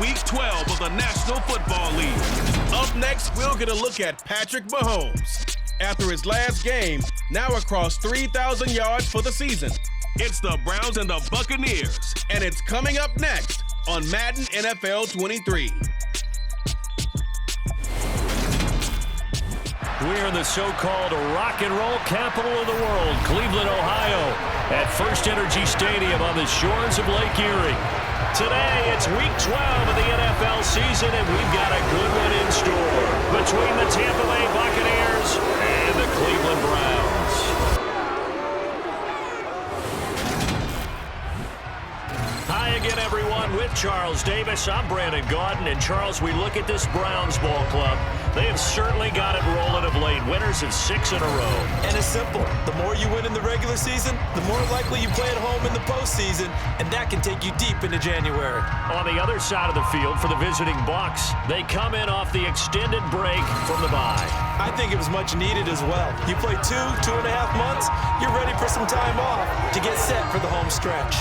Week 12 of the National Football League. Up next, we'll get a look at Patrick Mahomes. After his last game, now across 3,000 yards for the season. It's the Browns and the Buccaneers, and it's coming up next on Madden NFL 23. We're in the so-called rock and roll capital of the world, Cleveland, Ohio, at First Energy Stadium on the shores of Lake Erie. Today, it's Week 12 of the NFL season, and we've got a good one in store between the Tampa Bay Buccaneers and the Cleveland Browns. Hi again, everyone. With Charles Davis, I'm Brandon Gaudin. And Charles, we look at this Browns ball club. They have certainly got it rolling of late. Winners of 6 in a row. And it's simple. The more you win in the regular season, the more likely you play at home in the postseason, and that can take you deep into January. On the other side of the field for the visiting Bucs, they come in off the extended break from the bye. I think it was much needed as well. You play 2.5 months, you're ready for some time off to get set for the home stretch.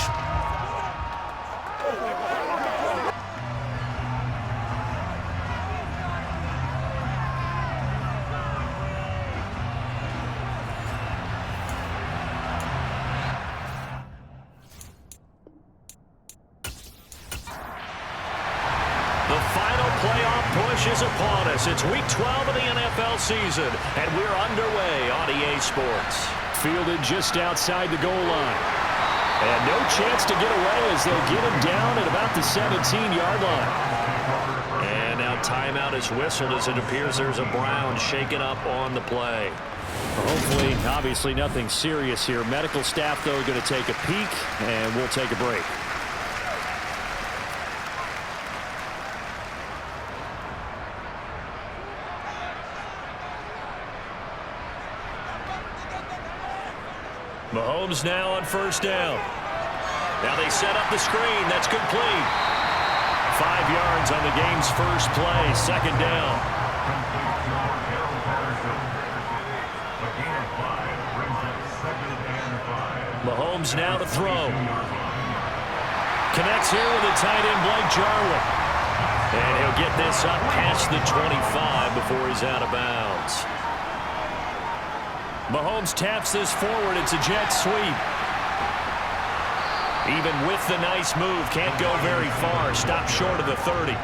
The final playoff push is upon us. It's Week 12 of the NFL season, and we're underway on EA Sports. Fielded just outside the goal line. And no chance to get away as they'll get him down at about the 17-yard line. And now timeout is whistled as it appears there's a Brown shaken up on the play. Hopefully, obviously nothing serious here. Medical staff, though, going to take a peek, and we'll take a break. Mahomes now on first down. Now they set up the screen. That's complete. 5 yards on the game's first play. Second down. Mahomes now to throw. Connects here with a tight end, Blake Jarwin. And he'll get this up past the 25 before he's out of bounds. Mahomes taps this forward. It's a jet sweep. Even with the nice move, can't go very far. Stopped short of the 30.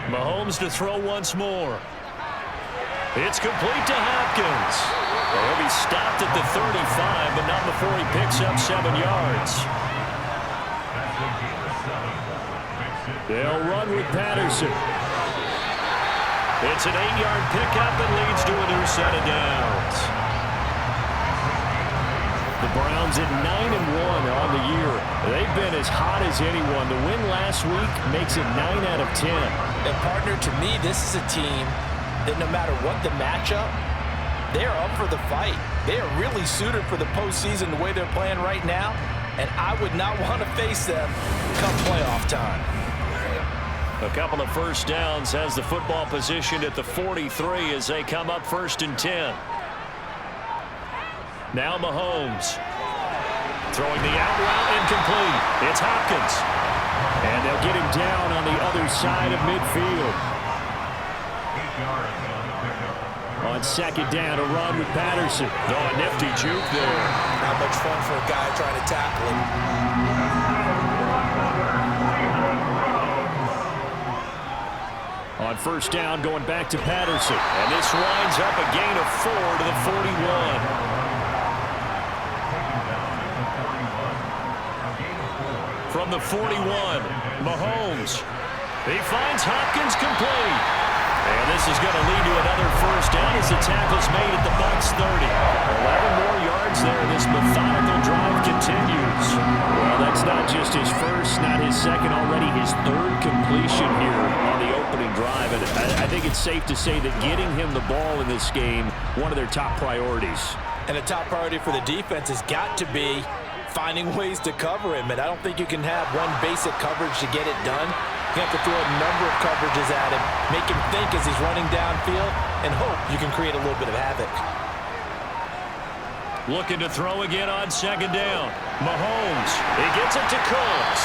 Mahomes to throw once more. It's complete to Hopkins. He'll be stopped at the 35, but not before he picks up 7 yards. They'll run with Patterson. It's an 8-yard pickup and leads to a new set of downs. The Browns at 9-1 on the year. They've been as hot as anyone. The win last week makes it 9 out of 10. And partner, to me, this is a team that no matter what the matchup, they're up for the fight. They are really suited for the postseason the way they're playing right now, and I would not want to face them come playoff time. A couple of first downs, has the football positioned at the 43 as they come up 1st and 10. Now Mahomes. Throwing the out route incomplete. It's Hopkins. And they'll get him down on the other side of midfield. On second down, a run with Patterson. Oh, a nifty juke there. Not much fun for a guy trying to tackle him. On first down, going back to Patterson. And this winds up a gain of 4 to the 41. From the 41, Mahomes. He finds Hopkins complete. And this is going to lead to another first down as the tackle's made at the Bucs 30. 11 more yards there. This methodical drive continues. Well, that's not just his first, not his second, already his third completion here on the opening drive. And I think it's safe to say that getting him the ball in this game, one of their top priorities. And a top priority for the defense has got to be finding ways to cover him. And I don't think you can have one basic coverage to get it done. You have to throw a number of coverages at him, make him think as he's running downfield, and hope you can create a little bit of havoc. Looking to throw again on second down. Mahomes, he gets it to Cooks.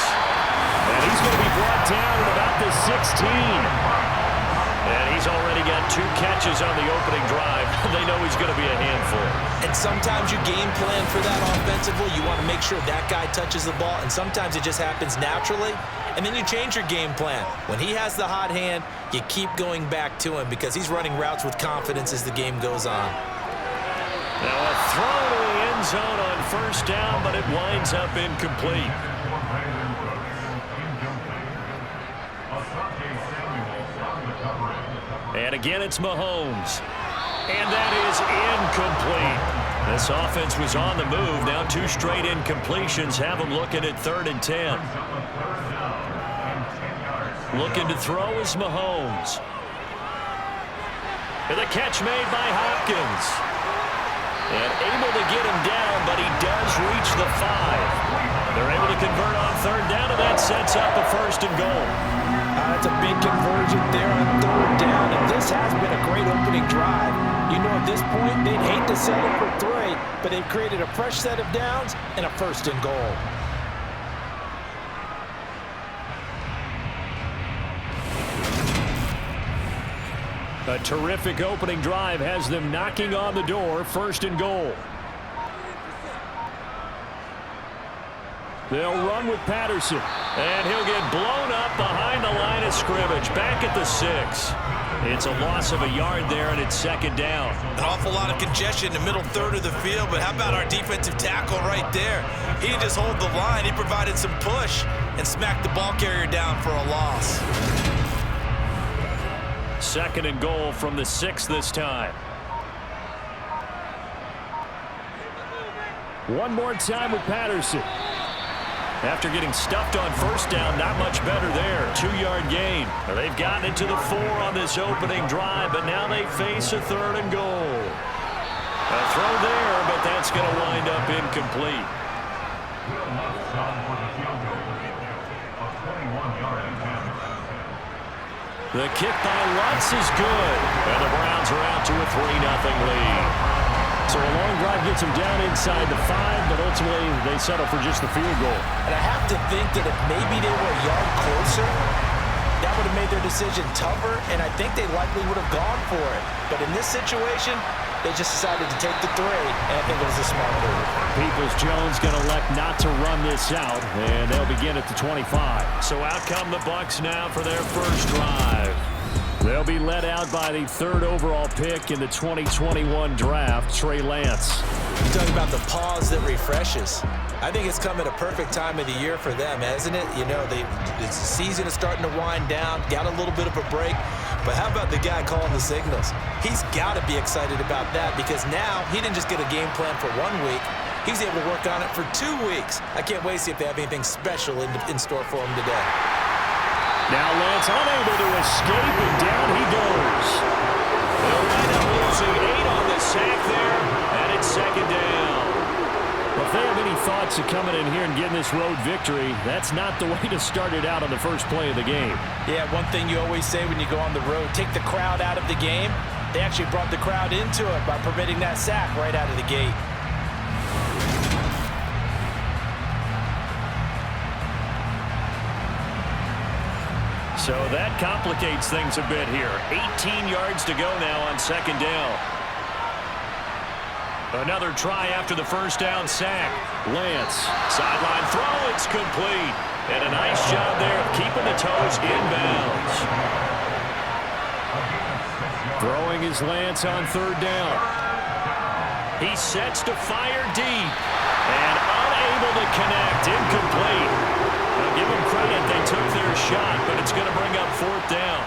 And he's going to be brought down at about the 16. And he's already got 2 catches on the opening drive. They know he's going to be a handful. And sometimes you game plan for that offensively. You want to make sure that guy touches the ball, and sometimes it just happens naturally. And then you change your game plan. When he has the hot hand, you keep going back to him because he's running routes with confidence as the game goes on. Now a throw to the end zone on first down, but it winds up incomplete. And again, it's Mahomes. And that is incomplete. This offense was on the move. Now 2 straight incompletions have them looking at 3rd and 10. Looking to throw is Mahomes. And the catch made by Hopkins. And able to get him down, but he does reach the 5. They're able to convert on 3rd down, and that sets up a 1st and goal. That's a big conversion there on 3rd down, and this has been a great opening drive. You know, at this point, they'd hate to settle for 3, but they've created a fresh set of downs and a 1st and goal. A terrific opening drive has them knocking on the door. 1st and goal. They'll run with Patterson. And he'll get blown up behind the line of scrimmage. Back at the 6. It's a loss of a yard there, and it's 2nd down. An awful lot of congestion in the middle 3rd of the field, but how about our defensive tackle right there? He didn't just hold the line. He provided some push and smacked the ball carrier down for a loss. 2nd and goal from the 6 this time. One more time with Patterson. After getting stuffed on 1st down, not much better there. 2-yard gain. They've gotten into the 4 on this opening drive, but now they face a 3rd and goal. A throw there, but that's going to wind up incomplete. The kick by Lutz is good. And the Browns are out to a 3-0 lead. So a long drive gets them down inside the 5, but ultimately they settle for just the field goal. And I have to think that if maybe they were a yard closer, that would have made their decision tougher, and I think they likely would have gone for it. But in this situation, they just decided to take the 3, and I think it was a smart move. Peoples-Jones going to elect not to run this out, and they'll begin at the 25. So out come the Bucs now for their first drive. They'll be led out by the 3rd overall pick in the 2021 draft, Trey Lance. You're talking about the pause that refreshes. I think it's come at a perfect time of the year for them, hasn't it? You know, the season is starting to wind down, got a little bit of a break. But how about the guy calling the signals? He's got to be excited about that because now he didn't just get a game plan for 1 week. He was able to work on it for 2 weeks. I can't wait to see if they have anything special in store for him today. Now Lance unable to escape, and down he goes. They'll wind up losing 8 on the sack there, and it's 2nd down. Well, if they have any thoughts of coming in here and getting this road victory, that's not the way to start it out on the first play of the game. Yeah, one thing you always say when you go on the road, take the crowd out of the game. They actually brought the crowd into it by permitting that sack right out of the gate. So that complicates things a bit here. 18 yards to go now on 2nd down. Another try after the 1st down sack. Lance, sideline throw, it's complete. And a nice job there of keeping the toes inbounds. Throwing is Lance on 3rd down. He sets to fire deep. And unable to connect, incomplete. Now give them credit, they took their shot, but it's going to bring up 4th down.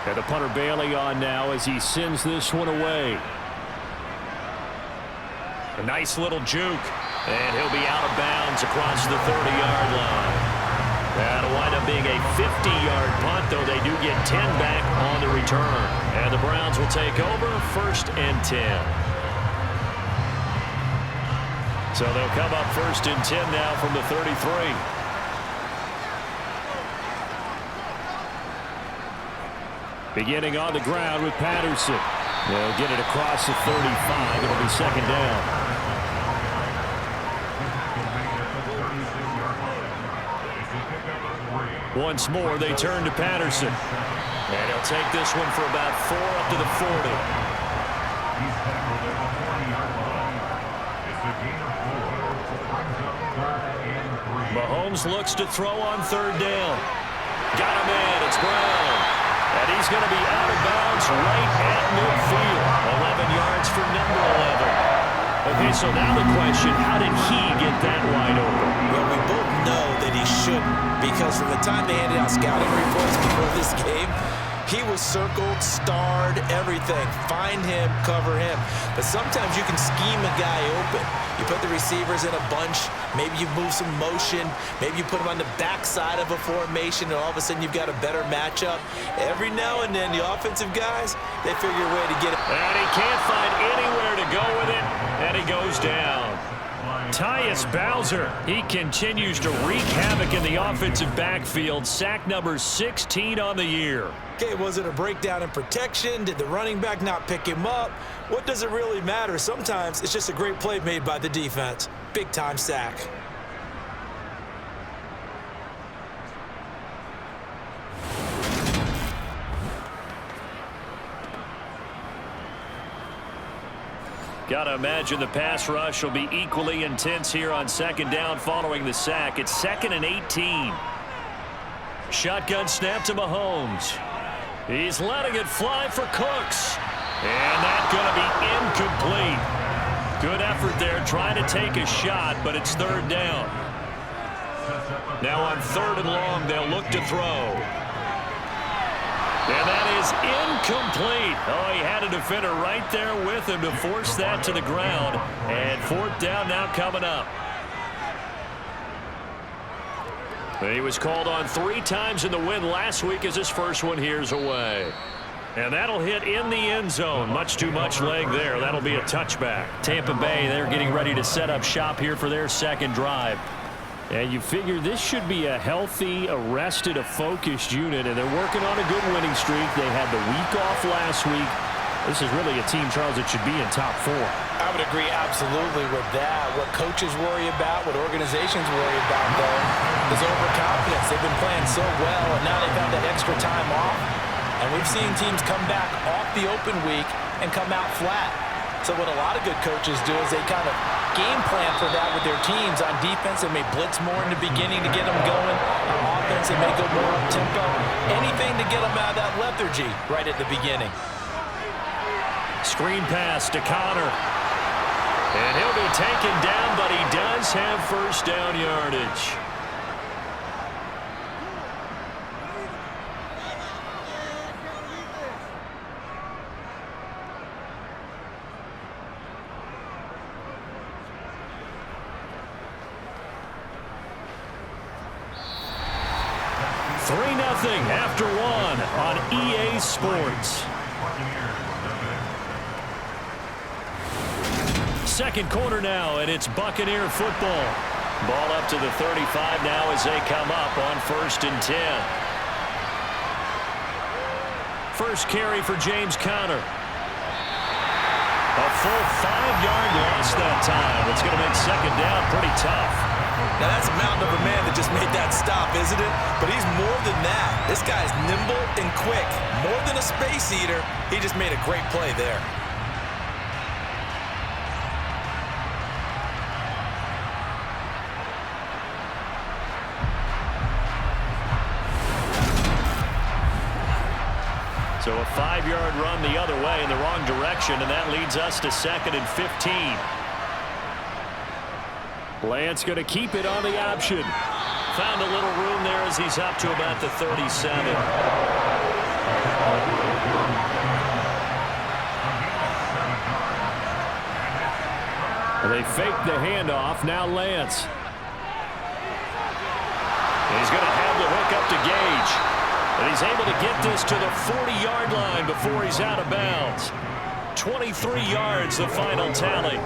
And the punter Bailey on now as he sends this one away. A nice little juke, and he'll be out of bounds across the 30-yard line. That'll wind up being a 50-yard punt, though they do get 10 back on the return. And the Browns will take over 1st and 10. So they'll come up 1st and 10 now from the 33. Beginning on the ground with Patterson. They'll get it across the 35. It'll be second down. Once more, they turn to Patterson. And he'll take this one for about 4 up to the 40. Mahomes looks to throw on third down. Got him in. It's Brown. And he's going to be out of bounds right at midfield. 11 yards for number 11. Okay, so now the question, how did he get that wide open? Well, we both know that he shouldn't, because from the time they handed out scouting reports before this game, he was circled, starred, everything. Find him, cover him. But sometimes you can scheme a guy open. You put the receivers in a bunch. Maybe you move some motion. Maybe you put them on the backside of a formation, and all of a sudden you've got a better matchup. Every now and then, the offensive guys, they figure a way to get it. And he can't find anywhere to go with it, and he goes down. Tyus Bowser, he continues to wreak havoc in the offensive backfield. Sack number 16 on the year. Okay, was it a breakdown in protection? Did the running back not pick him up? What does it really matter? Sometimes it's just a great play made by the defense. Big-time sack. Got to imagine the pass rush will be equally intense here on second down following the sack. It's 2nd and 18. Shotgun snap to Mahomes. He's letting it fly for Cooks. And that's going to be incomplete. Good effort there trying to take a shot, but it's third down. Now on 3rd and long, they'll look to throw. And that is incomplete. Oh, he had a defender right there with him to force that to the ground. And 4th down now coming up. He was called on 3 times in the win last week as his first one here's away. And that'll hit in the end zone. Much too much leg there. That'll be a touchback. Tampa Bay, they're getting ready to set up shop here for their second drive. And you figure this should be a healthy, a focused unit, and they're working on a good winning streak. They had the week off last week. This is really a team, Charles, that should be in top 4. I would agree absolutely with that. What coaches worry about, what organizations worry about, though, is overconfidence. They've been playing so well, and now they've had that extra time off. And we've seen teams come back off the open week and come out flat. So what a lot of good coaches do is they kind of game plan for that with their teams. On defense, they may blitz more in the beginning to get them going. On offense, they may go more up-tempo. Anything to get them out of that lethargy right at the beginning. Screen pass to Connor. And he'll be taken down, but he does have first down yardage. After 1 on EA Sports. Second quarter now, and it's Buccaneer football. Ball up to the 35 now as they come up on 1st and 10. First carry for James Conner. A full 5-yard loss that time. It's going to make second down pretty tough. Now, that's a mountain of a man that just made that stop, isn't it? But he's more than that. This guy's nimble and quick. More than a space eater, he just made a great play there. So a 5-yard run the other way in the wrong direction, and that leads us to 2nd and 15. Lance going to keep it on the option. Found a little room there as he's up to about the 37. They fake the handoff. Now Lance. He's going to have the hook up to Gage. And he's able to get this to the 40-yard line before he's out of bounds. 23 yards, the final tally.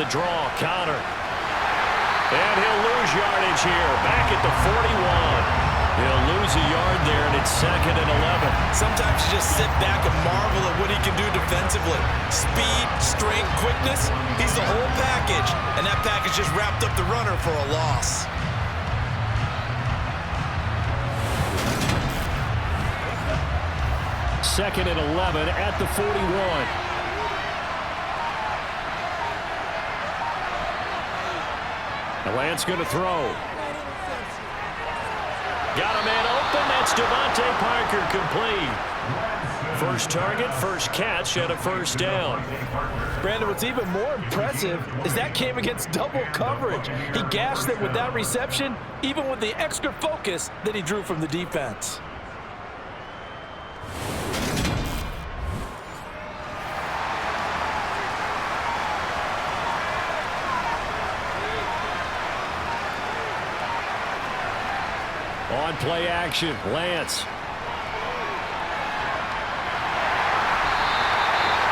the draw. Connor. And he'll lose yardage here. Back at the 41. He'll lose a yard there, and it's 2nd and 11. Sometimes you just sit back and marvel at what he can do defensively. Speed, strength, quickness, he's the whole package. And that package just wrapped up the runner for a loss. Second and 11 at the 41. The Lance going to throw. Got a man open. That's Devontae Parker complete. First target, first catch, and a first down. Brandon, what's even more impressive is that came against double coverage. He gashed it with that reception, even with the extra focus that he drew from the defense. On play action, Lance.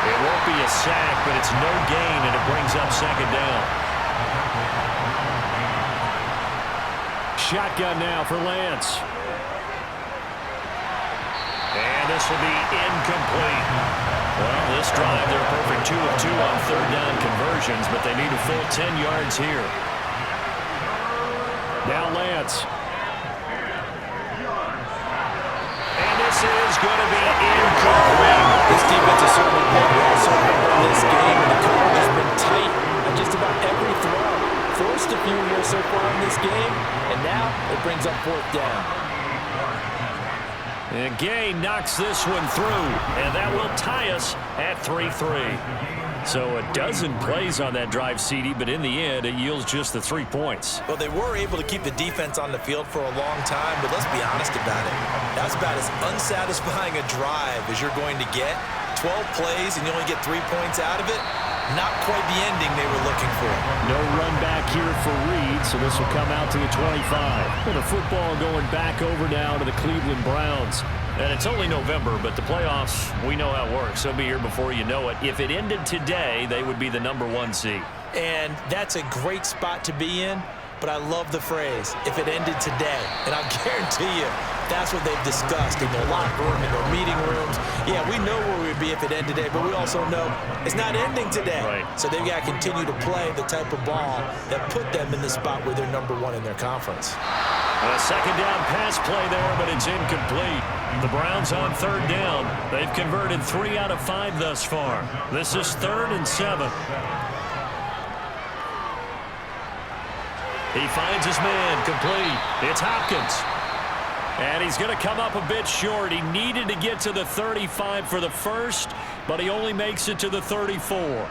It won't be a sack, but it's no gain, and it brings up second down. Shotgun now for Lance. And this will be incomplete. Well, this drive, they're a perfect 2 of 2 on third down conversions, but they need a full 10 yards here. Now Lance. This is going to be incomplete. This defense has certainly played well so far in this game, and the coverage has been tight on just about every throw. Forced a few here so far in this game, and now it brings up fourth down. And Gay knocks this one through, and that will tie us at 3-3. So a dozen plays on that drive, CD, but in the end, it yields just the 3 points. Well, they were able to keep the defense on the field for a long time, but let's be honest about it. That's about as unsatisfying a drive as you're going to get. 12 plays and you only get 3 points out of it. Not quite the ending they were looking for. No run back here for Reed, so this will come out to the 25. And the football going back over now to the Cleveland Browns. And it's only November, but the playoffs, we know how it works. They'll be here before you know it. If it ended today, they would be the #1 seed. And that's a great spot to be in, but I love the phrase, if it ended today. And I'll guarantee you, that's what they've discussed in their locker room, in their meeting rooms. Yeah, we know where we'd be if it ended today, but we also know it's not ending today. Right. So they've got to continue to play the type of ball that put them in the spot where they're #1 in their conference. A second down pass play there, but it's incomplete. The Browns on third down. They've converted 3 out of 5 thus far. This is 3rd and 7. He finds his man complete. It's Hopkins. And he's going to come up a bit short. He needed to get to the 35 for the first, but he only makes it to the 34.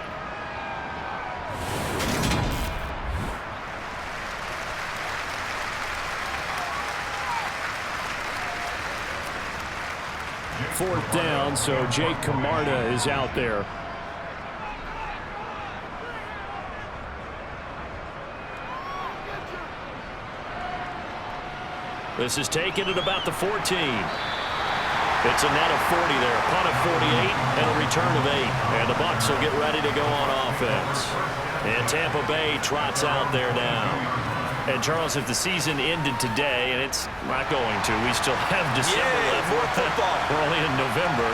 Fourth down, so Jake Camarda is out there. This is taken at about the 14. It's a net of 40 there, a punt of 48, and a return of 8. And the Bucs will get ready to go on offense. And Tampa Bay trots out there now. And, Charles, if the season ended today, and it's not going to, we still have December left. More football. We're only in November.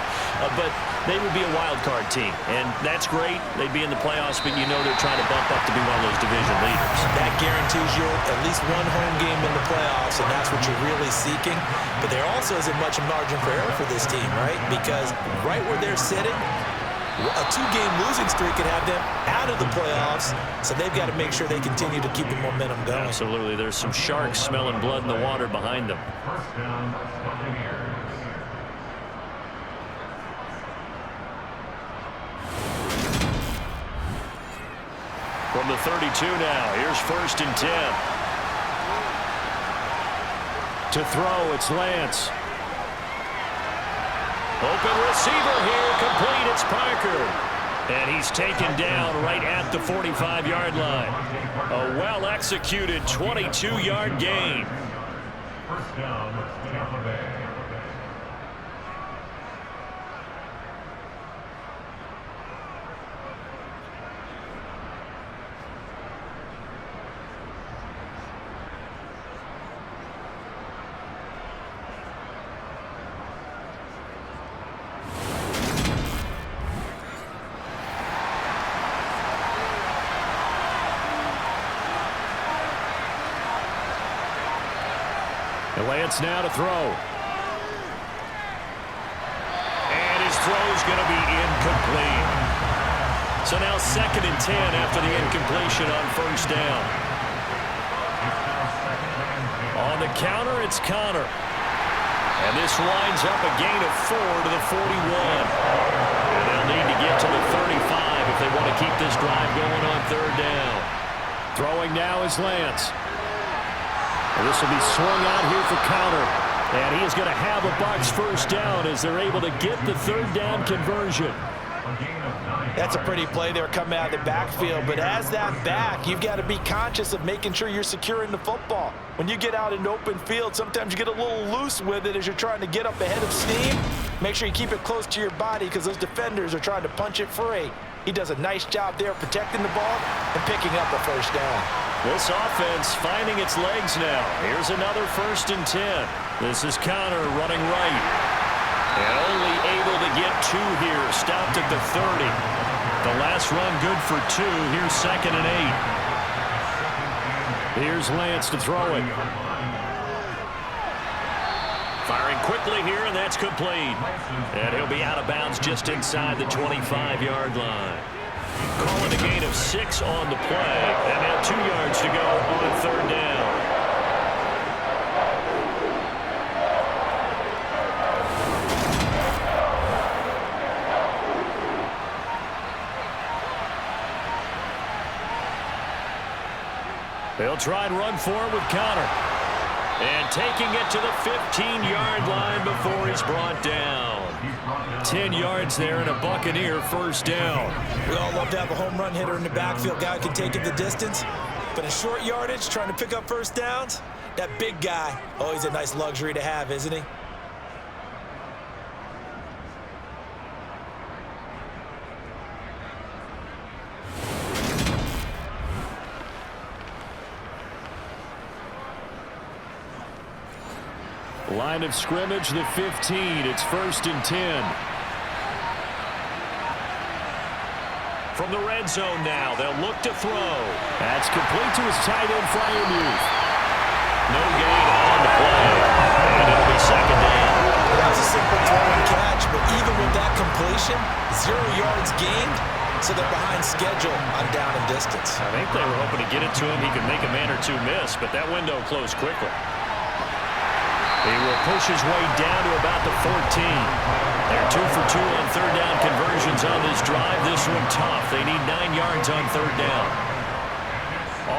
But they would be a wild card team. And that's great. They'd be in the playoffs, but you know they're trying to bump up to be one of those division leaders. That guarantees you at least one home game in the playoffs, and that's what you're really seeking. But there also isn't much margin for error for this team, right? Because right where they're sitting, a 2-game losing streak could have them out of the playoffs, so they've got to make sure they continue to keep the momentum going. Absolutely. There's some sharks smelling blood in the water behind them. From the 32 now, here's 1st and 10. To throw, it's Lance. Open receiver here, complete, it's Parker. And he's taken down right at the 45-yard line. A well-executed 22-yard gain. First down, Tampa Bay. And Lance now to throw. And his throw's going to be incomplete. So now 2nd and 10 after the incompletion on first down. On the counter, it's Connor. And this winds up a gain of 4 to the 41. And they'll need to get to the 35 if they want to keep this drive going on 3rd down. Throwing now is Lance. And this will be swung out here for Connor. And he is going to have a Bucs first down as they're able to get the 3rd down conversion. That's a pretty play there coming out of the backfield. But as that back, you've got to be conscious of making sure you're securing the football. When you get out in open field, sometimes you get a little loose with it as you're trying to get up ahead of steam. Make sure you keep it close to your body because those defenders are trying to punch it free. He does a nice job there protecting the ball and picking up a first down. This offense finding its legs now. Here's another 1st and 10. This is Connor running right. And only able to get 2 here. Stopped at the 30. The last run good for 2. Here's 2nd and 8. Here's Lance to throw it. Firing quickly here, and that's complete. And he'll be out of bounds just inside the 25-yard line. Calling a gain of 6 on the play. And now 2 yards to go on 3rd down. They'll try and run for it with Connor. And taking it to the 15-yard line before he's brought down. 10 yards there and a Buccaneer first down. We all love to have a home run hitter in the backfield. Guy who can take it the distance. But in short yardage, trying to pick up first downs, that big guy, always a nice luxury to have, isn't he? Line of scrimmage, the 15. It's 1st and 10. From the red zone now, they'll look to throw. That's complete to his tight end, Freiermuth. No gain on the play. And it'll be 2nd down. That was a simple throw and catch, but even with that completion, 0 yards gained, so they're behind schedule on down and distance. I think they were hoping to get it to him. He could make a man or 2 miss, but that window closed quickly. He will push his way down to about the 14. They're 2 for 2 on 3rd down conversions on this drive. This one tough. They need 9 yards on 3rd down.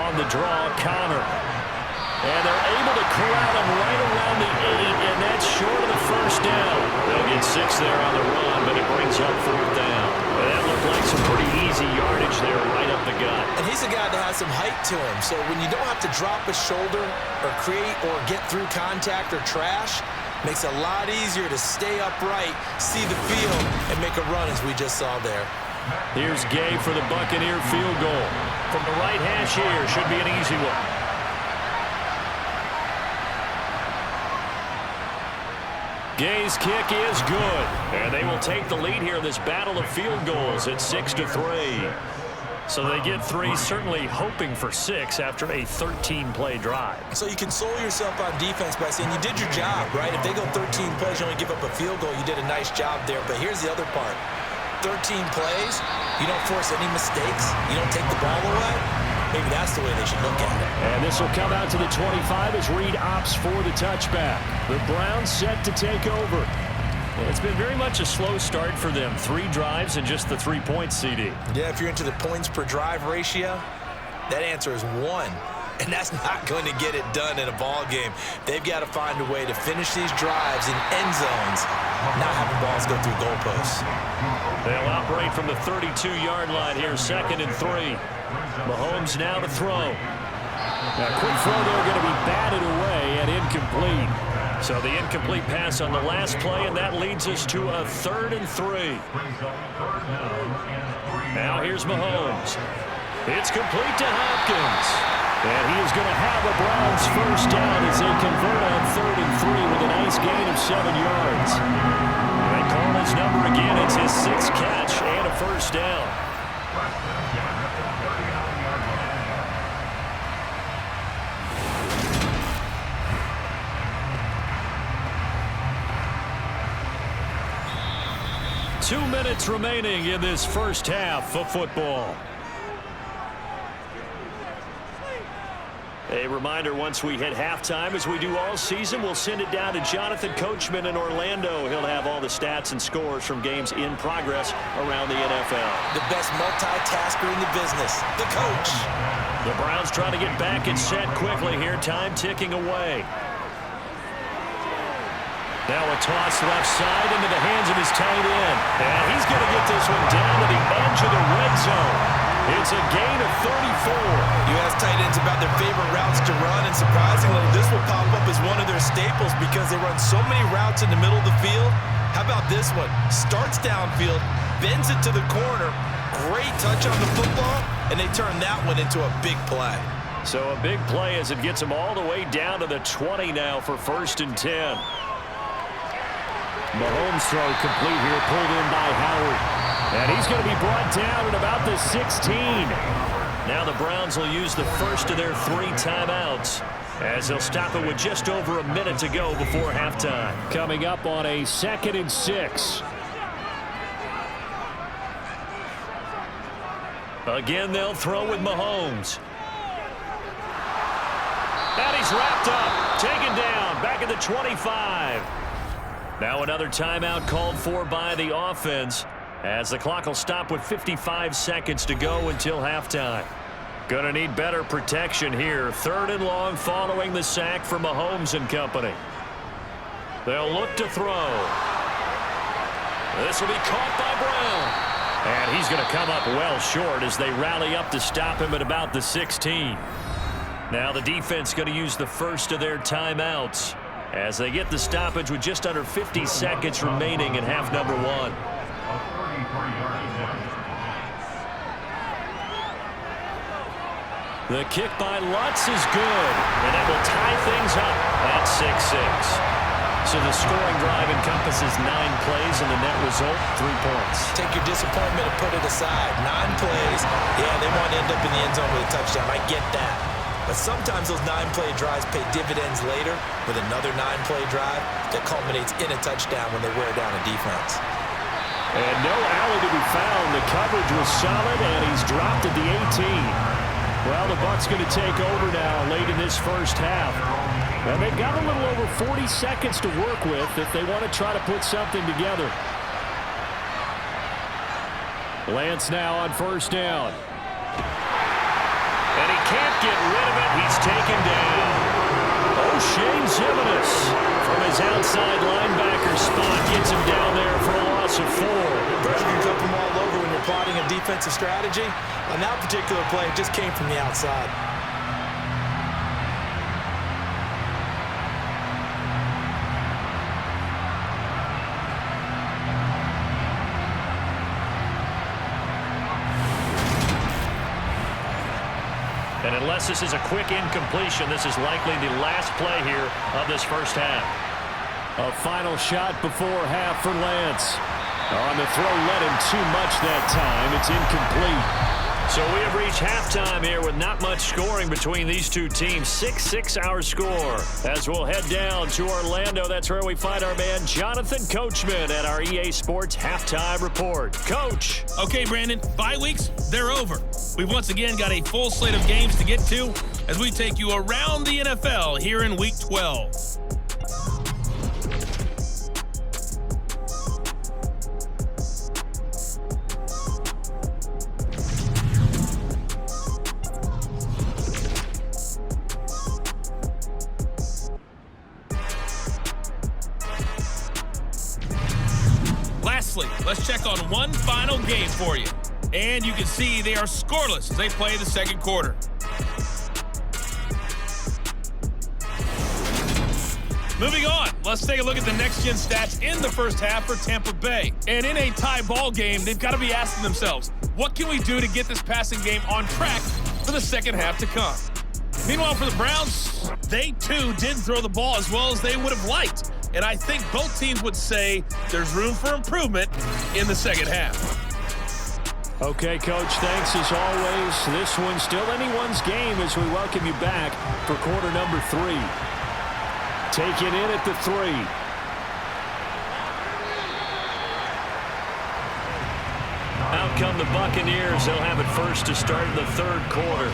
On the draw, Connor. And they're able to corral him right around the 8, and that's short of the first down. They'll get 6 there on the run, but it brings up 4th down. Well, that looked like some pretty easy yardage there right up the gut. And he's a guy that has some height to him, so when you don't have to drop a shoulder or create or get through contact or trash, makes it a lot easier to stay upright, see the field, and make a run as we just saw there. Here's Gay for the Buccaneer field goal. From the right hash here, should be an easy one. Gay's kick is good, and they will take the lead here in this battle of field goals at 6-3. So they get 3, certainly hoping for 6 after a 13-play drive. So you console yourself on defense by saying you did your job, right? If they go 13 plays, you only give up a field goal, you did a nice job there. But here's the other part. 13 plays, you don't force any mistakes, you don't take the ball away. Maybe that's the way they should look at it. And this will come out to the 25 as Reed opts for the touchback. The Browns set to take over. Well, it's been very much a slow start for them. 3 drives and just the 3 points, CD. Yeah, if you're into the points per drive ratio, that answer is 1. And that's not going to get it done in a ball game. They've got to find a way to finish these drives in end zones, not having balls go through goalposts. They'll operate from the 32-yard line here, 2nd and 3. Mahomes now to throw. Now, quick throw there going to be batted away and incomplete. So the incomplete pass on the last play, and that leads us to a 3rd and 3. Now here's Mahomes. It's complete to Hopkins. And he is going to have a Browns first down as they convert on 3rd and 3 with a nice gain of 7 yards. They call his number again. It's his 6th catch and a first down. 2 minutes remaining in this first half of football. A reminder, once we hit halftime, as we do all season, we'll send it down to Jonathan Coachman in Orlando. He'll have all the stats and scores from games in progress around the NFL. The best multitasker in the business, the coach. The Browns trying to get back and set quickly here. Time ticking away. Now a toss left side into the hands of his tight end. And he's going to get this one down to the edge of the red zone. It's a gain of 34. You ask tight ends about their favorite routes to run, and surprisingly, this will pop up as one of their staples because they run so many routes in the middle of the field. How about this one? Starts downfield, bends it to the corner. Great touch on the football, and they turn that one into a big play. So a big play as it gets them all the way down to the 20 now for 1st and 10. Mahomes throw complete here, pulled in by Howard. And he's going to be brought down at about the 16. Now the Browns will use the first of their 3 timeouts as they'll stop it with just over a minute to go before halftime. Coming up on a 2nd and 6. Again, they'll throw with Mahomes. And he's wrapped up, taken down, back at the 25. Now another timeout called for by the offense, as the clock will stop with 55 seconds to go until halftime. Gonna need better protection here. 3rd and long following the sack for Mahomes and company. They'll look to throw. This will be caught by Brown. And he's gonna come up well short as they rally up to stop him at about the 16. Now the defense gonna use the first of their timeouts as they get the stoppage with just under 50 seconds remaining in half number 1. The kick by Lutz is good, and that will tie things up at 6-6. So the scoring drive encompasses 9 plays, and the net result, 3 points. Take your disappointment and put it aside. 9 plays. Yeah, they want to end up in the end zone with a touchdown. I get that. But sometimes those 9-play drives pay dividends later with another 9-play drive that culminates in a touchdown when they wear down a defense. And no alley to be found. The coverage was solid, and he's dropped at the 18. Well, the Bucs going to take over now late in this first half. And they've got a little over 40 seconds to work with if they want to try to put something together. Lance now on 1st down. And he can't get rid of it. He's taken down. O'Shane Zimenez from his outside linebacker spot gets him down there for a loss of 4. Pressure can come from all over when you're plotting a defensive strategy. On that particular play, it just came from the outside. And unless this is a quick incompletion, this is likely the last play here of this first half. A final shot before half for Lance. On the throw, led him too much that time. It's incomplete. So we have reached halftime here with not much scoring between these two teams. 6-6 our score. As we'll head down to Orlando, that's where we find our man Jonathan Coachman at our EA Sports Halftime Report. Coach. Okay, Brandon, bye weeks, they're over. We've once again got a full slate of games to get to as we take you around the NFL here in Week 12. Lastly, let's check on one final game for you. And you can see they are scoreless as they play the second quarter. Moving on, let's take a look at the next-gen stats in the first half for Tampa Bay. And in a tie ball game, they've got to be asking themselves, what can we do to get this passing game on track for the second half to come? Meanwhile, for the Browns, they too didn't throw the ball as well as they would have liked. And I think both teams would say there's room for improvement in the second half. Okay, Coach, thanks as always. This one's still anyone's game as we welcome you back for quarter number 3. Taken in at the 3. come the Buccaneers. They'll have it first to start in the third quarter.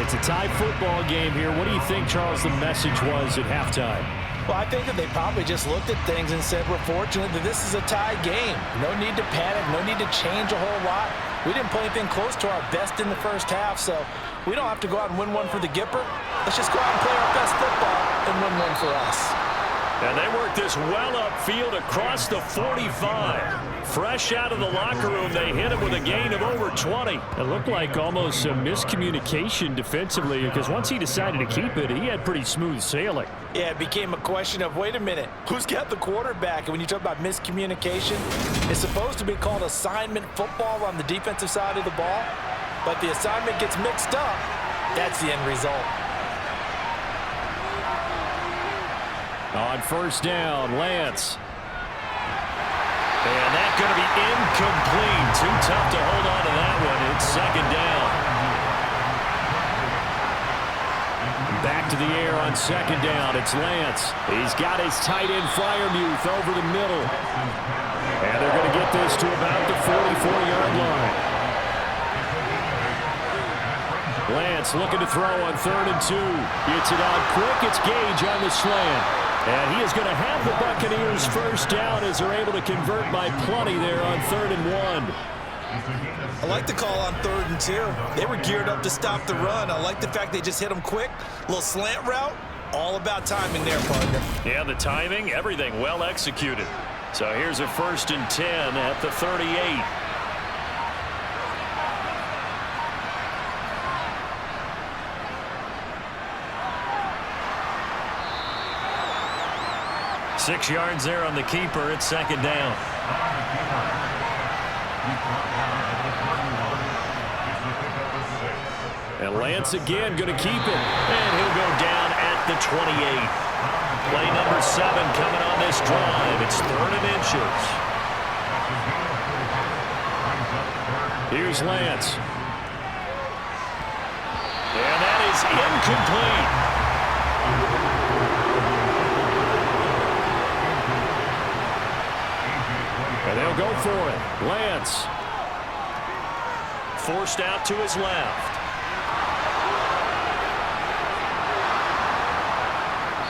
It's a tie football game here. What do you think, Charles, the message was at halftime? Well, I think that they probably just looked at things and said, we're fortunate that this is a tie game. No need to panic, no need to change a whole lot. We didn't play anything close to our best in the first half, so we don't have to go out and win one for the Gipper. Let's just go out and play our best football and win one for us. And they work this well upfield across the 45. Fresh out of the locker room, they hit him with a gain of over 20. It looked like almost a miscommunication defensively because once he decided to keep it, he had pretty smooth sailing. Yeah, it became a question of, wait a minute, who's got the quarterback? And when you talk about miscommunication, it's supposed to be called assignment football on the defensive side of the ball, but the assignment gets mixed up. That's the end result. On first down, Lance. And that's going to be incomplete. Too tough to hold on to that one. It's second down. Back to the air on second down. It's Lance. He's got his tight end Freiermuth over the middle. And they're going to get this to about the 44-yard line. Lance looking to throw on 3rd and 2. Gets it out quick. It's Gage on the slant. And he is going to have the Buccaneers first down as they're able to convert by plenty there on 3rd and 1. I like the call on 3rd and 2. They were geared up to stop the run. I like the fact they just hit them quick. Little slant route. All about timing there, partner. Yeah, the timing, everything well executed. So here's a 1st and 10 at the 38. Six yards there on the keeper. It's second down. And Lance again going to keep it. And he'll go down at the 28. Play number 7 coming on this drive. It's 3rd and inches. Here's Lance. And that is incomplete. And they'll go for it. Lance. Forced out to his left.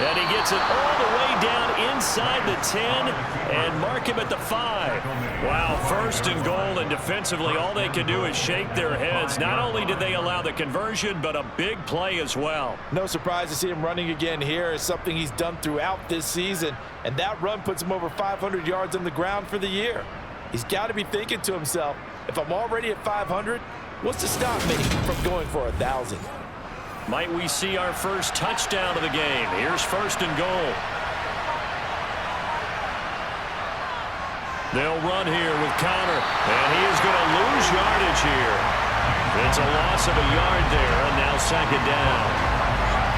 And he gets it all the way down inside the 10 and mark him at the 5. Wow, 1st and goal, and defensively all they can do is shake their heads. Not only did they allow the conversion, but a big play as well. No surprise to see him running again here. It's something he's done throughout this season, and that run puts him over 500 yards on the ground for the year. He's got to be thinking to himself, if I'm already at 500, what's to stop me from going for 1,000? Might we see our first touchdown of the game? Here's 1st and goal. They'll run here with Connor, and he is going to lose yardage here. It's a loss of a yard there, and now second down.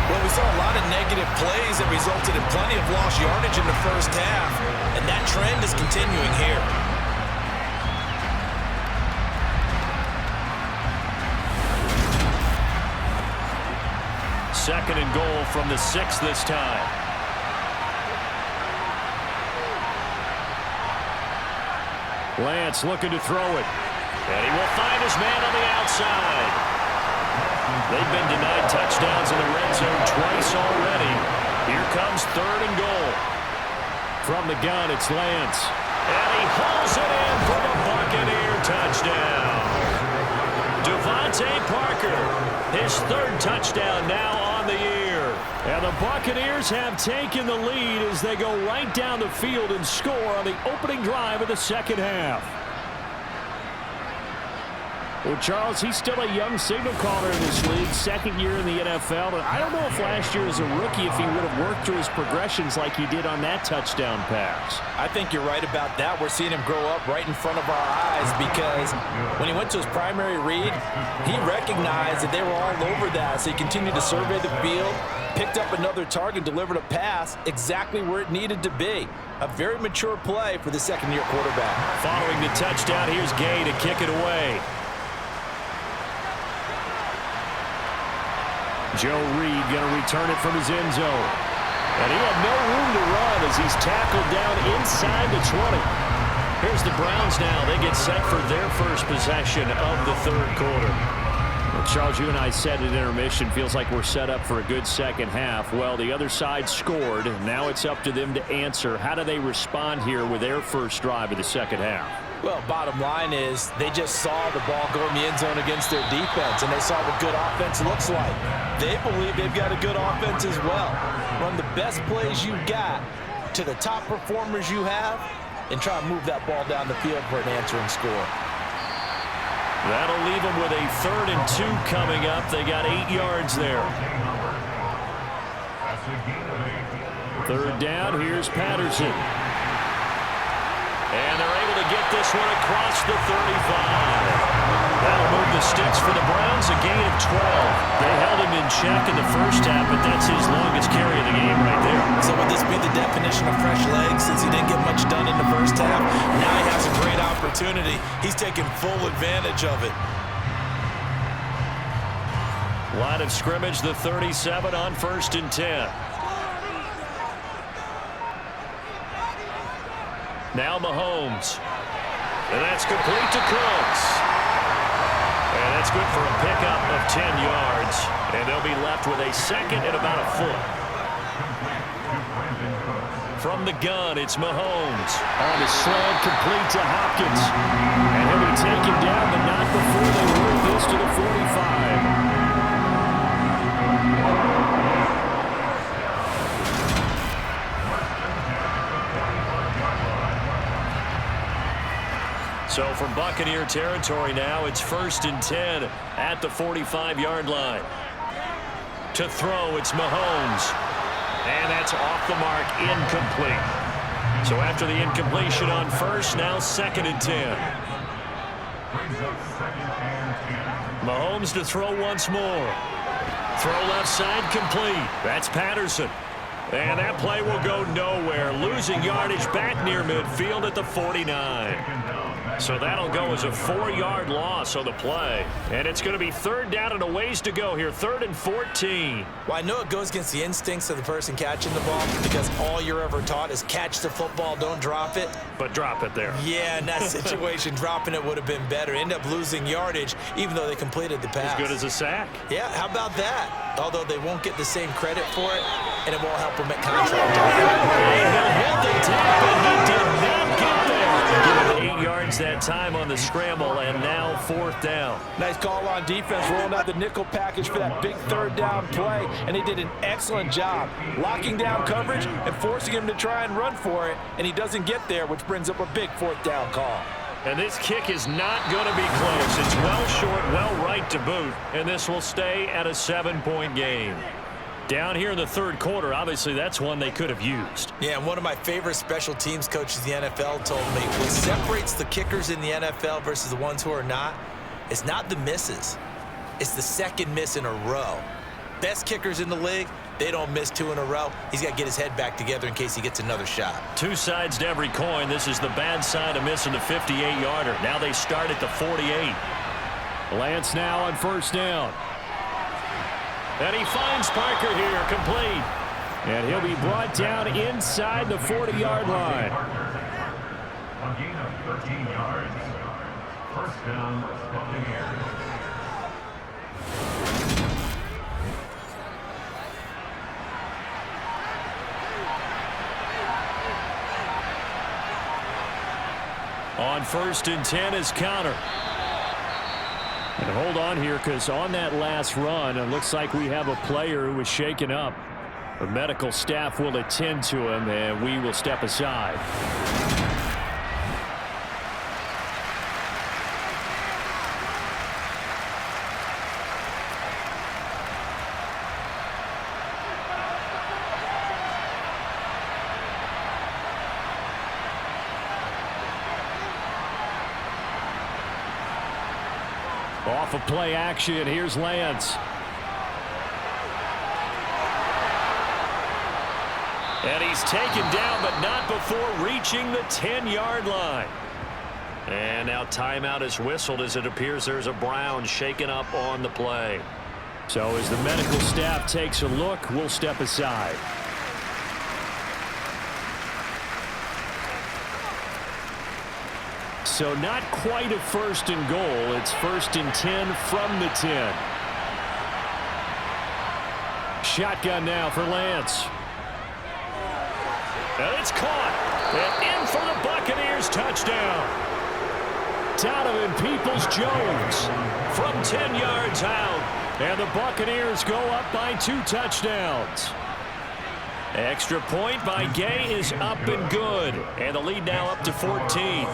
Well, we saw a lot of negative plays that resulted in plenty of lost yardage in the first half, and that trend is continuing here. 2nd and goal from the 6 this time. Lance looking to throw it. And he will find his man on the outside. They've been denied touchdowns in the red zone twice already. Here comes 3rd and goal. From the gun, it's Lance. And he hauls it in for the Buccaneer touchdown. Devontae Parker, his 3rd touchdown now on the year. And the Buccaneers have taken the lead as they go right down the field and score on the opening drive of the second half. Well, Charles, he's still a young signal caller in this league, 2nd year in the NFL. And I don't know if last year as a rookie if he would have worked through his progressions like he did on that touchdown pass. I think you're right about that. We're seeing him grow up right in front of our eyes because when he went to his primary read, he recognized that they were all over that. So he continued to survey the field, picked up another target, delivered a pass exactly where it needed to be. A very mature play for the 2nd-year quarterback. Following the touchdown, here's Gay to kick it away. Joe Reed going to return it from his end zone. And he had no room to run as he's tackled down inside the 20. Here's the Browns now. They get set for their first possession of the third quarter. Well, Charles, you and I said at intermission, feels like we're set up for a good second half. Well, the other side scored. Now it's up to them to answer. How do they respond here with their first drive of the second half? Well, bottom line is they just saw the ball go in the end zone against their defense, and they saw what good offense looks like. They believe they've got a good offense as well. Run the best plays you've got to the top performers you have, and try to move that ball down the field for an answering score. That'll leave them with a 3rd and 2 coming up. They got 8 yards there. 3rd down, here's Patterson. And they're able to get this one across the 35. That'll move the sticks for the Browns, a gain of 12. They held him in check in the first half, but that's his longest carry of the game right there. So would this be the definition of fresh legs since he didn't get much done in the first half? Now he has a great opportunity. He's taking full advantage of it. Line of scrimmage, the 37 on 1st and 10. Now Mahomes. And that's complete to Cooks. And that's good for a pickup of 10 yards. And they'll be left with a 2nd and about a foot. From the gun, it's Mahomes. On the slant, complete to Hopkins. And he'll be taken down, but not before they move this to the 45. So from Buccaneer territory now, it's 1st and 10 at the 45-yard line. To throw, it's Mahomes. And that's off the mark, incomplete. So after the incompletion on 1st, now 2nd and 10. Mahomes to throw once more. Throw left side, complete. That's Patterson. And that play will go nowhere. Losing yardage back near midfield at the 49. So that'll go as a 4-yard loss on the play. And it's going to be 3rd down and a ways to go here. 3rd and 14. Well, I know it goes against the instincts of the person catching the ball because all you're ever taught is catch the football, don't drop it. But drop it there. Yeah, in that situation, dropping it would have been better. End up losing yardage even though they completed the pass. As good as a sack. Yeah, how about that? Although they won't get the same credit for it, and it won't help them at contract. And he'll hit the tap, and he did not get there. Give him 8 yards that time on the scramble, and now 4th down. Nice call on defense, rolling out the nickel package for that big 3rd down play, and he did an excellent job locking down coverage and forcing him to try and run for it, and he doesn't get there, which brings up a big 4th down call. And this kick is not going to be close. It's well short, well right to boot, and this will stay at a 7-point game. Down here in the 3rd quarter, obviously that's one they could have used. Yeah, and one of my favorite special teams coaches in the NFL told me what separates the kickers in the NFL versus the ones who are not, it's not the misses. It's the 2nd miss in a row. Best kickers in the league, they don't miss 2 in a row. He's got to get his head back together in case he gets another shot. 2 sides to every coin. This is the bad side of missing the 58-yarder. Now they start at the 48. Lance now on 1st down. And he finds Parker here, complete. And he'll be brought down inside the 40-yard line. A gain of 13 yards. 1st down, Buccaneers. On 1st and 10 is Connor. And hold on here, because on that last run, it looks like we have a player who was shaken up. The medical staff will attend to him, and we will step aside. Off of play action, here's Lance. And he's taken down, but not before reaching the 10-yard line. And now timeout is whistled as it appears there's a Brown shaken up on the play. So as the medical staff takes a look, we'll step aside. So not quite a 1st and goal. It's 1st and 10 from the 10. Shotgun now for Lance. And it's caught. And in for the Buccaneers touchdown. Donovan Peoples-Jones from 10 yards out. And the Buccaneers go up by 2 touchdowns. Extra point by Gay is up and good. And the lead now up to 14.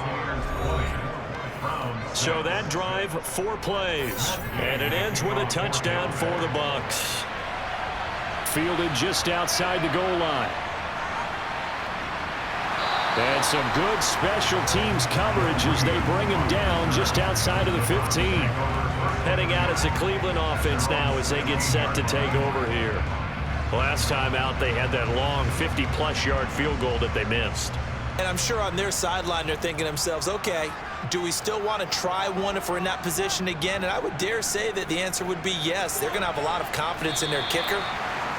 So that drive, 4 plays. And it ends with a touchdown for the Bucs. Fielded just outside the goal line. And some good special teams coverage as they bring him down just outside of the 15. Heading out as the Cleveland offense now as they get set to take over here. Last time out, they had that long 50-plus yard field goal that they missed. And I'm sure on their sideline they're thinking to themselves, okay, do we still want to try one if we're in that position again? And I would dare say that the answer would be yes. They're going to have a lot of confidence in their kicker.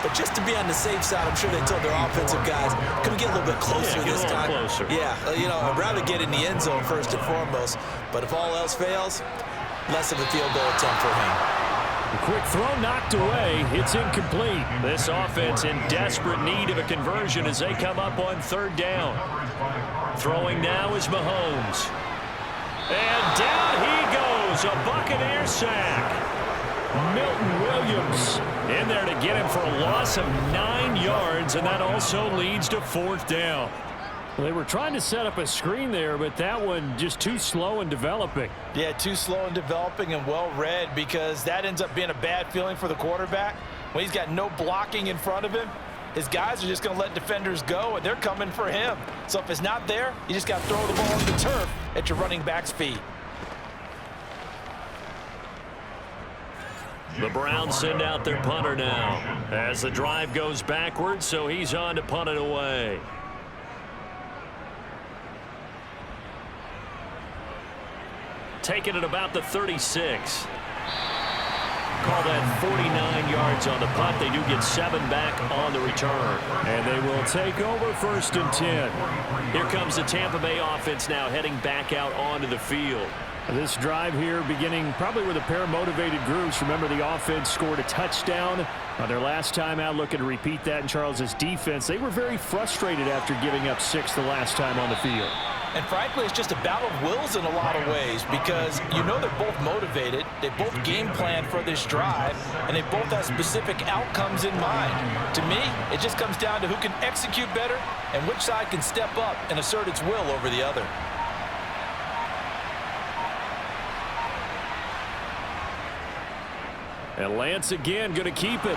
But just to be on the safe side, I'm sure they told their offensive guys, can we get a little bit closer this time? Closer. Yeah, you know, I'd rather get in the end zone first and foremost. But if all else fails, less of a field goal attempt for him. A quick throw knocked away. It's incomplete. This offense in desperate need of a conversion as they come up on 3rd down. Throwing now is Mahomes. And down he goes. A Buccaneer sack. Milton Williams in there to get him for a loss of 9 yards, and that also leads to 4th down. Well, they were trying to set up a screen there, but that one just too slow in developing. Yeah, too slow in developing and well read, because that ends up being a bad feeling for the quarterback. When he's got no blocking in front of him, his guys are just going to let defenders go, and they're coming for him. So if it's not there, you just got to throw the ball on the turf at your running back's feet. The Browns send out their punter now as the drive goes backwards, so he's on to punt it away. Taking it about the 36. Call that 49 yards on the punt. They do get 7 back on the return. And they will take over 1st and 10. Here comes the Tampa Bay offense now heading back out onto the field. This drive here beginning probably with a pair of motivated groups. Remember, the offense scored a touchdown on their last time out. Looking to repeat that in Charles's defense. They were very frustrated after giving up 6 the last time on the field. And frankly, it's just a battle of wills in a lot of ways, because you know they're both motivated, they both game plan for this drive, and they both have specific outcomes in mind. To me, it just comes down to who can execute better and which side can step up and assert its will over the other. And Lance again going to keep it.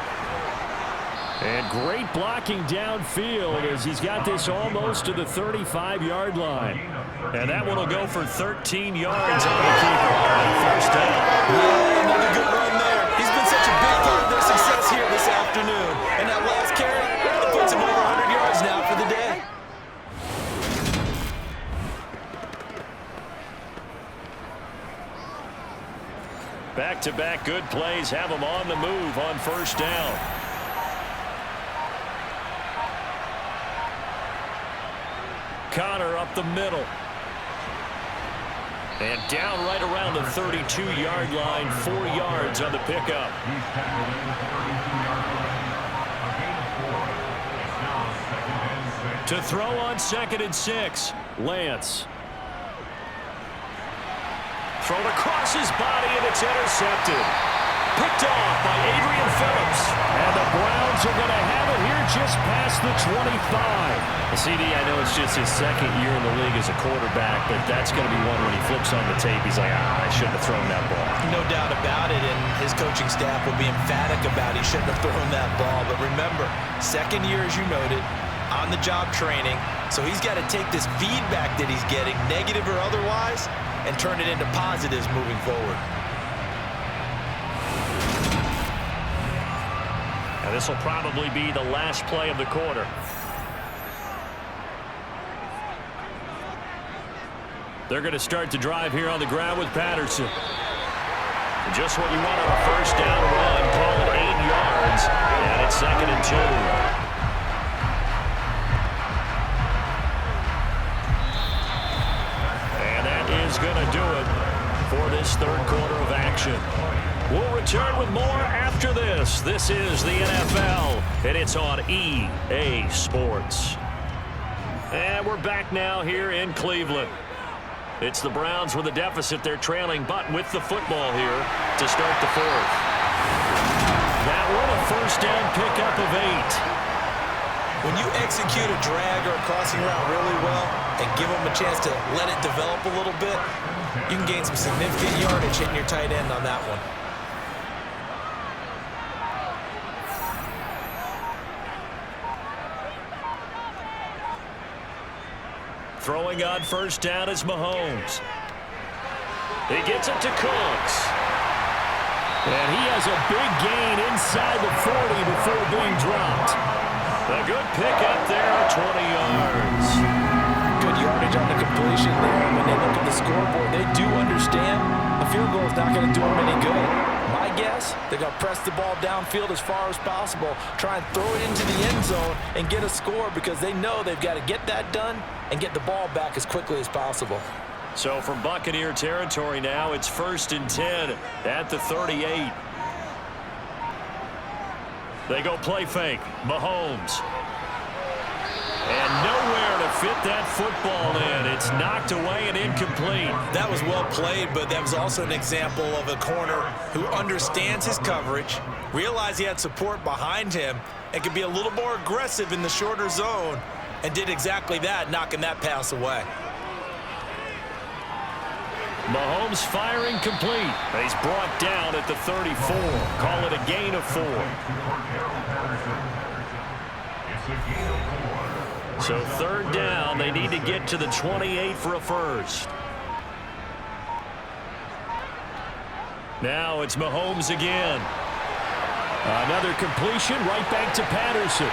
And great blocking downfield as he's got this almost to the 35-yard line. And that one will go for 13 yards on the keeper. 1st down. Yeah, another good run there. He's been such a big part of their success here this afternoon. And that last carry, it puts him over 100 yards now for the day. Back-to-back good plays have them on the move on 1st down. Connor up the middle. And down right around the 32-yard line, 4 yards on the pickup. To throw on 2nd and 6, Lance. Thrown across his body, and it's intercepted. Picked off by Adrian Phillips. And the Browns are going to have it here just past the 25. CD, I know it's just his 2nd year in the league as a quarterback, but that's going to be one when he flips on the tape. He's like, I shouldn't have thrown that ball. No doubt about it, and his coaching staff will be emphatic about he shouldn't have thrown that ball. But remember, 2nd year, as you noted, on-the-job training. So he's got to take this feedback that he's getting, negative or otherwise, and turn it into positives moving forward. Now this will probably be the last play of the quarter. They're going to start the drive here on the ground with Patterson. Just what you want on a 1st down run. Call it 8 yards. And it's 2nd and 2. And that is this third quarter of action. We'll return with more after this. This is the NFL, and it's on EA Sports. And we're back now here in Cleveland. It's the Browns with a deficit. They're trailing, but with the football here to start the fourth. That one a first down pickup of 8. When you execute a drag or a crossing route really well and give them a chance to let it develop a little bit, you can gain some significant yardage hitting your tight end on that one. Throwing on first down is Mahomes. He gets it to Cooks. And he has a big gain inside the 40 before being dropped. A good pickup there, 20 yards. Good yardage on the completion there. When they look at the scoreboard, they do understand a field goal is not going to do them any good. My guess, they're going to press the ball downfield as far as possible, try and throw it into the end zone and get a score because they know they've got to get that done and get the ball back as quickly as possible. So from Buccaneer territory now, it's 1st and 10 at the 38. They go play fake. Mahomes. And nowhere to fit that football in. It's knocked away and incomplete. That was well played, but that was also an example of a corner who understands his coverage, realized he had support behind him, and could be a little more aggressive in the shorter zone, and did exactly that, knocking that pass away. Mahomes firing complete. He's brought down at the 34. Call it a gain of 4. So third down, they need to get to the 28 for a first. Now it's Mahomes again. Another completion right back to Patterson.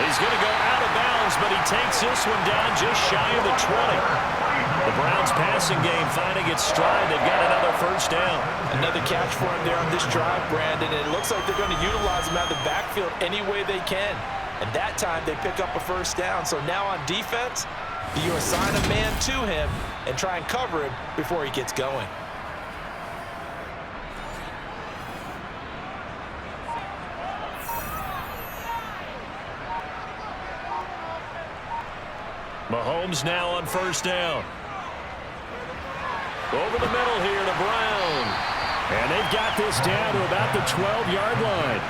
He's going to go out of bounds, but he takes this one down just shy of the 20. The Browns passing game finding its stride. They've got another first down. Another catch for him there on this drive, Brandon. And it looks like they're going to utilize him out of the backfield any way they can. And that time they pick up a first down. So now on defense, you assign a man to him and try and cover him before he gets going. Mahomes now on first down. Over the middle here to Brown. And they've got this down to about the 12-yard line.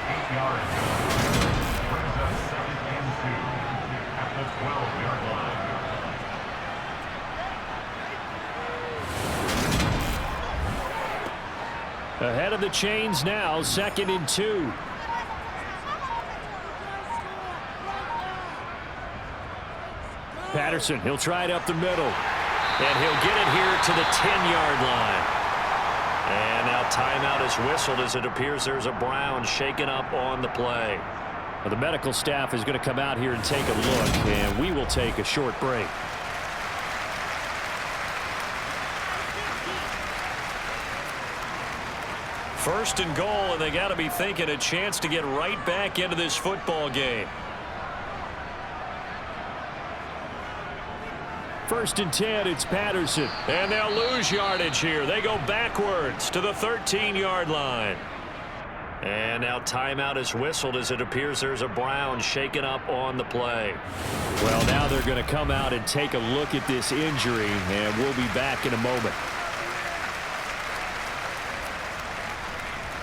8 yards. Brings us 2nd and 2 at the 12-yard line. Ahead of the chains now, 2nd and 2. Patterson, he'll try it up the middle. And he'll get it here to the 10-yard line. And now timeout is whistled as it appears there's a Brown shaken up on the play. Well, the medical staff is going to come out here and take a look, and we will take a short break. First and goal, and they got to be thinking a chance to get right back into this football game. 1st and 10, it's Patterson. And they'll lose yardage here. They go backwards to the 13-yard line. And now timeout is whistled as it appears there's a Brown shaken up on the play. Well, now they're going to come out and take a look at this injury, and we'll be back in a moment.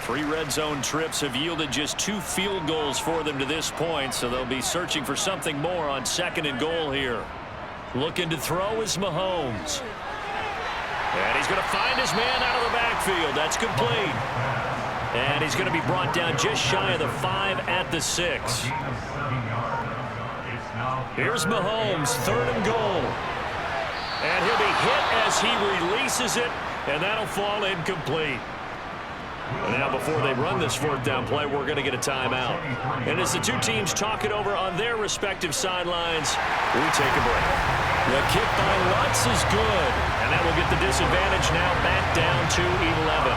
3 red zone trips have yielded just 2 field goals for them to this point, so they'll be searching for something more on 2nd and goal here. Looking to throw is Mahomes. And he's going to find his man out of the backfield. That's complete. And he's going to be brought down just shy of the 5 at the 6. Here's Mahomes, 3rd and goal. And he'll be hit as he releases it, and that'll fall incomplete. And now before they run this 4th down play, we're going to get a timeout. And as the two teams talk it over on their respective sidelines, we take a break. The kick by Lutz is good. And that will get the disadvantage now back down to 11.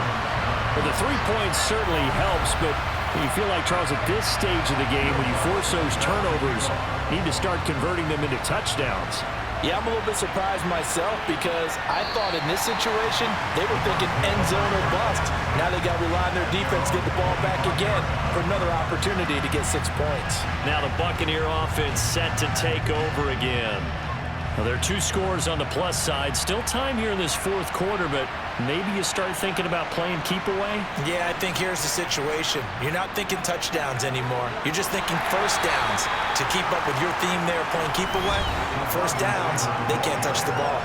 Well, the 3 points certainly helps, but you feel like, Charles, at this stage of the game, when you force those turnovers, you need to start converting them into touchdowns. Yeah, I'm a little bit surprised myself because I thought in this situation they were thinking end zone or bust. Now they got to rely on their defense to get the ball back again for another opportunity to get 6 points. Now the Buccaneer offense set to take over again. Well, there are 2 scores on the plus side. Still time here in this fourth quarter, but maybe you start thinking about playing keep away? Yeah, I think here's the situation. You're not thinking touchdowns anymore. You're just thinking first downs. To keep up with your theme there, playing keep away, first downs, they can't touch the ball.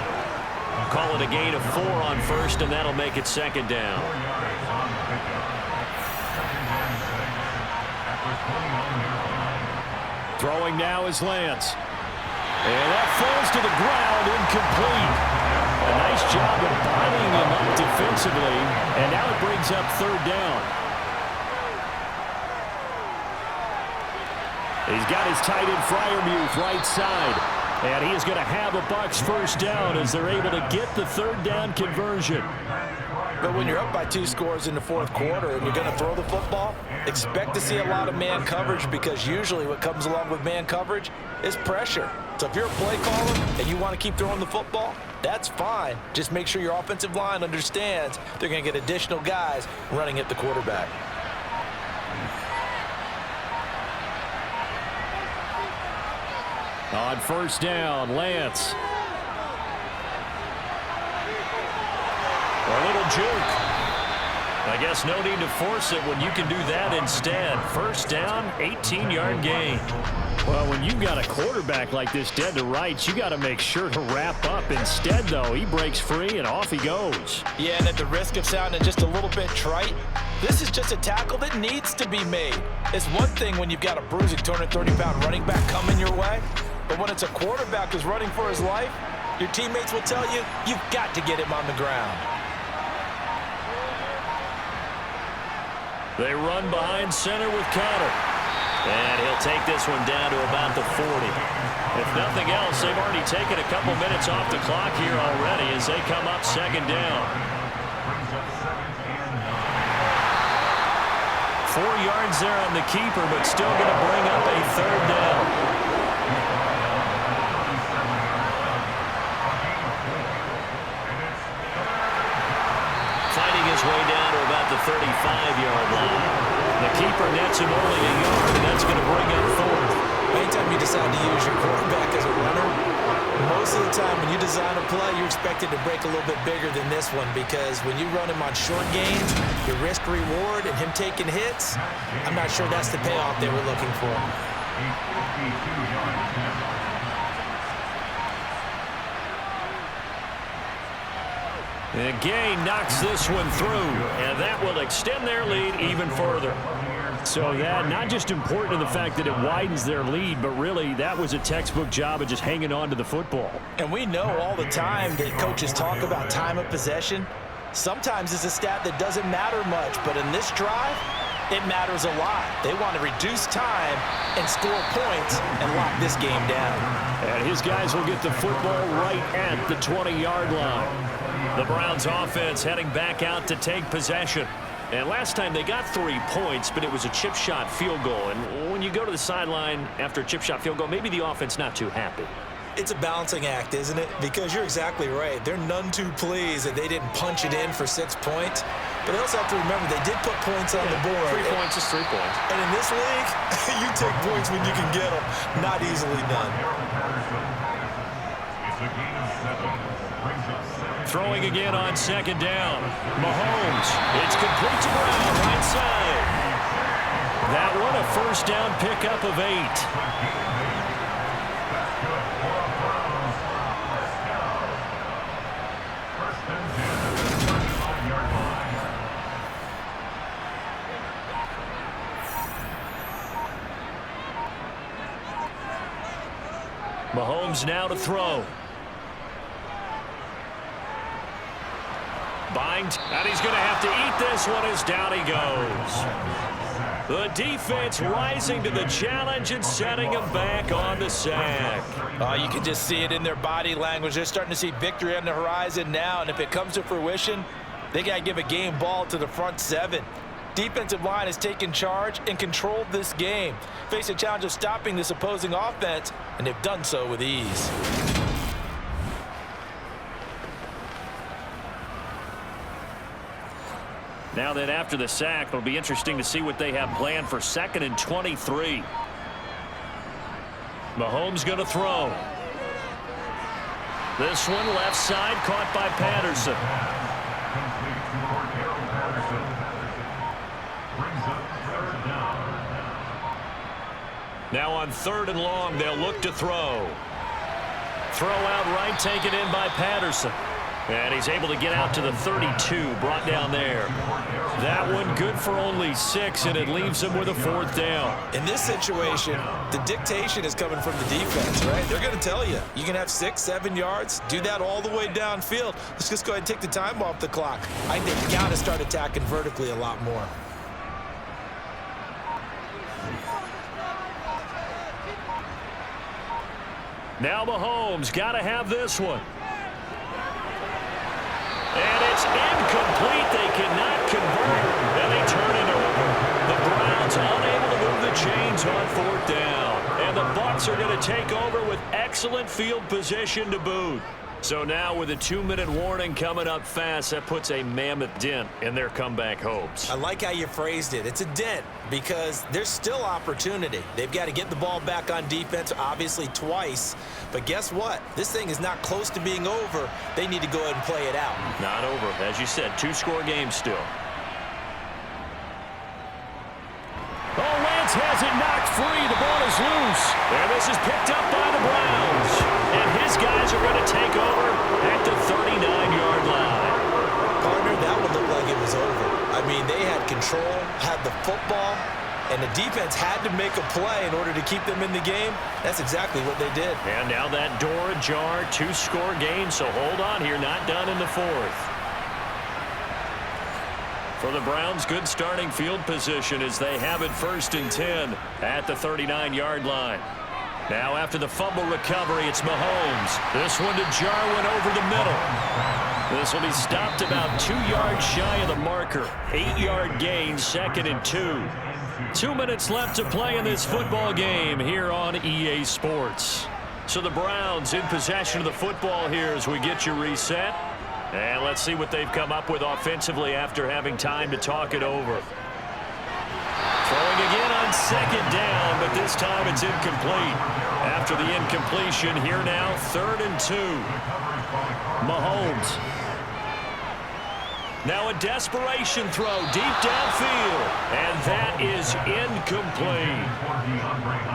Call it a gain of 4 on first, and that'll make it second down. Throwing now is Lance. And that falls to the ground, incomplete. A nice job of bodying him up defensively, and now it brings up third down. He's got his tight end Freiermuth right side, and he is going to have a Bucs first down as they're able to get the third down conversion. But when you're up by 2 scores in the fourth quarter and you're going to throw the football, expect to see a lot of man coverage because usually what comes along with man coverage is pressure. So if you're a play caller and you want to keep throwing the football, that's fine. Just make sure your offensive line understands they're going to get additional guys running at the quarterback. On first down, Lance. A little juke. I guess no need to force it when you can do that instead. First down, 18-yard gain. Well, when you've got a quarterback like this dead to rights, you got to make sure to wrap up. Instead, though, he breaks free and off he goes. Yeah, and at the risk of sounding just a little bit trite, this is just a tackle that needs to be made. It's one thing when you've got a bruising 230-pound running back coming your way, but when it's a quarterback who's running for his life, your teammates will tell you, you've got to get him on the ground. They run behind center with Conner. And he'll take this one down to about the 40. If nothing else, they've already taken a couple minutes off the clock here already as they come up second down. 4 yards there on the keeper, but still going to bring up a third down. Fighting his way down to about the 35-yard line. The keeper nets him only a yard, and that's going to bring up fourth. Anytime you decide to use your quarterback as a runner, most of the time when you design a play, you're expected to break a little bit bigger than this one because when you run him on short gains, your risk-reward and him taking hits, I'm not sure that's the payoff they were looking for. And Gay knocks this one through, and that will extend their lead even further. So that not just important in the fact that it widens their lead, but really that was a textbook job of just hanging on to the football. And we know all the time that coaches talk about time of possession. Sometimes it's a stat that doesn't matter much, but in this drive, it matters a lot. They want to reduce time and score points and lock this game down. And his guys will get the football right at the 20-yard line. The Browns offense heading back out to take possession. And last time they got 3 points, but it was a chip shot field goal. And when you go to the sideline after a chip shot field goal, maybe the offense not too happy. It's a balancing act, isn't it? Because you're exactly right. They're none too pleased that they didn't punch it in for 6 points. But they also have to remember they did put points on the board. 3 points is 3 points. And in this league, you take points when you can get them. Not easily done. It's a gain of 7. Brings up 7. Throwing again on second down. Mahomes. It's complete to Brown, right side. That one a first down pickup of 8. Mahomes now to throw. Bind, and he's going to have to eat this one as down he goes. The defense rising to the challenge and setting him back on the sack. You can just see it in their body language. They're starting to see victory on the horizon now, and if it comes to fruition, they got to give a game ball to the front 7. Defensive line has taken charge and controlled this game. Face a challenge of stopping this opposing offense, and they've done so with ease. Now then, after the sack, it'll be interesting to see what they have planned for 2nd and 23. Mahomes going to throw. This one left side, caught by Patterson. Now on 3rd and long, they'll look to throw. Throw out right, taken in by Patterson. And he's able to get out to the 32, brought down there. That one good for only 6, and it leaves him with a 4th down. In this situation, the dictation is coming from the defense, right? They're going to tell you, you can have 6, 7 yards, do that all the way downfield. Let's just go ahead and take the time off the clock. I think you got to start attacking vertically a lot more. Now Mahomes got to have this one. And it's incomplete. They cannot convert, and they turn it over. The Browns unable to move the chains on 4th down. And the Bucs are going to take over with excellent field position to boot. So now with a 2-minute warning coming up fast, that puts a mammoth dent in their comeback hopes. I like how you phrased it. It's a dent because there's still opportunity. They've got to get the ball back on defense, obviously twice. But guess what? This thing is not close to being over. They need to go ahead and play it out. Not over. As you said, 2-score game still. Oh, Lance has it knocked free. The ball is loose. And this is picked up by the Browns. And his guys are going to take over at the 39-yard line. Partner, that would look like it was over. I mean, they had control, had the football, and the defense had to make a play in order to keep them in the game. That's exactly what they did. And now that door ajar, 2-score game, so hold on here, not done in the 4th. For the Browns, good starting field position as they have it 1st and 10 at the 39-yard line. Now after the fumble recovery, it's Mahomes. This one to Jarwin over the middle. This will be stopped about 2 yards shy of the marker. 8-yard gain, 2nd and 2. 2 minutes left to play in this football game here on EA Sports. So the Browns in possession of the football here as we get you reset. And let's see what they've come up with offensively after having time to talk it over. Throwing again on 2nd down, but this time it's incomplete. After the incompletion, here now, 3rd and 2. Mahomes. Now a desperation throw deep downfield, and that is incomplete.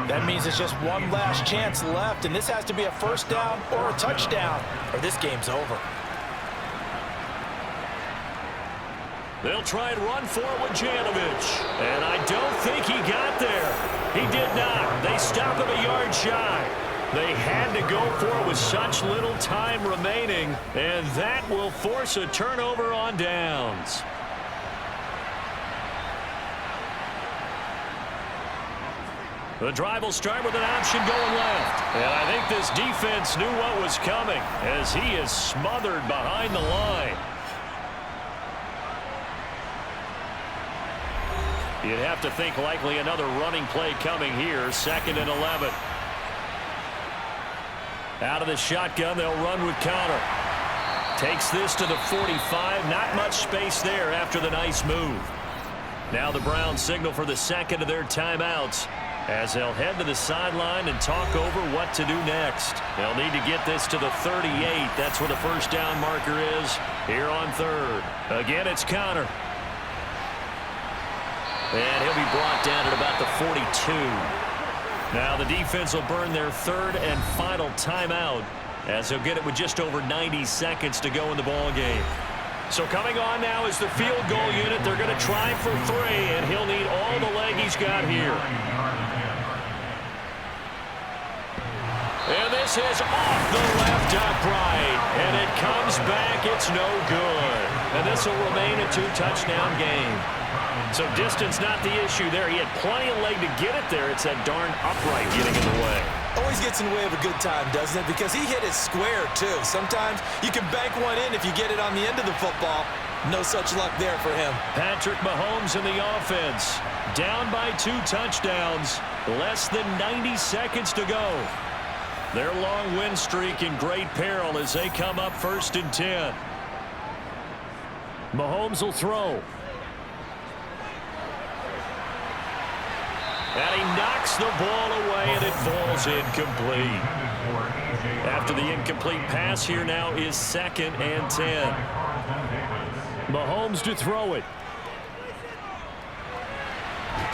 That means it's just one last chance left, and this has to be a 1st down or a touchdown, or this game's over. They'll try and run forward with Janovich. And I don't think he got there. He did not. They stop him a yard shy. They had to go for it with such little time remaining. And that will force a turnover on downs. The drive will start with an option going left. And I think this defense knew what was coming as he is smothered behind the line. You'd have to think likely another running play coming here. 2nd and 11. Out of the shotgun, they'll run with Connor. Takes this to the 45. Not much space there after the nice move. Now the Browns signal for the 2nd of their timeouts as they'll head to the sideline and talk over what to do next. They'll need to get this to the 38. That's where the 1st down marker is here on 3rd. Again, it's Connor. And he'll be brought down at about the 42. Now the defense will burn their 3rd and final timeout as they'll get it with just over 90 seconds to go in the ball game. So coming on now is the field goal unit. They're going to try for 3, and he'll need all the leg he's got here. And this is off the left upright, and it comes back. It's no good. And this will remain a 2-touchdown game. So distance not the issue there. He had plenty of leg to get it there. It's that darn upright getting in the way. Always gets in the way of a good time, doesn't it? Because he hit it square, too. Sometimes you can bank one in if you get it on the end of the football. No such luck there for him. Patrick Mahomes in the offense. Down by 2 touchdowns. Less than 90 seconds to go. Their long win streak in great peril as they come up 1st and 10. Mahomes will throw. And he knocks the ball away, and it falls incomplete. After the incomplete pass, here now is 2nd and 10. Mahomes to throw it.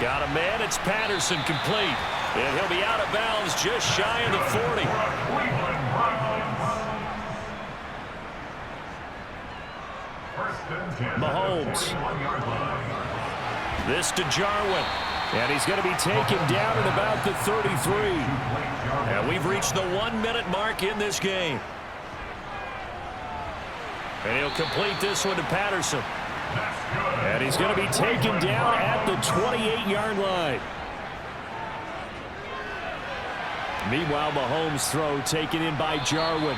Got a man. It's Patterson, complete. And he'll be out of bounds just shy of the 40. Mahomes. This to Jarwin. And he's going to be taken down at about the 33. And we've reached the 1-minute mark in this game. And he'll complete this one to Patterson. And he's going to be taken down at the 28-yard line. Meanwhile, Mahomes' throw taken in by Jarwin.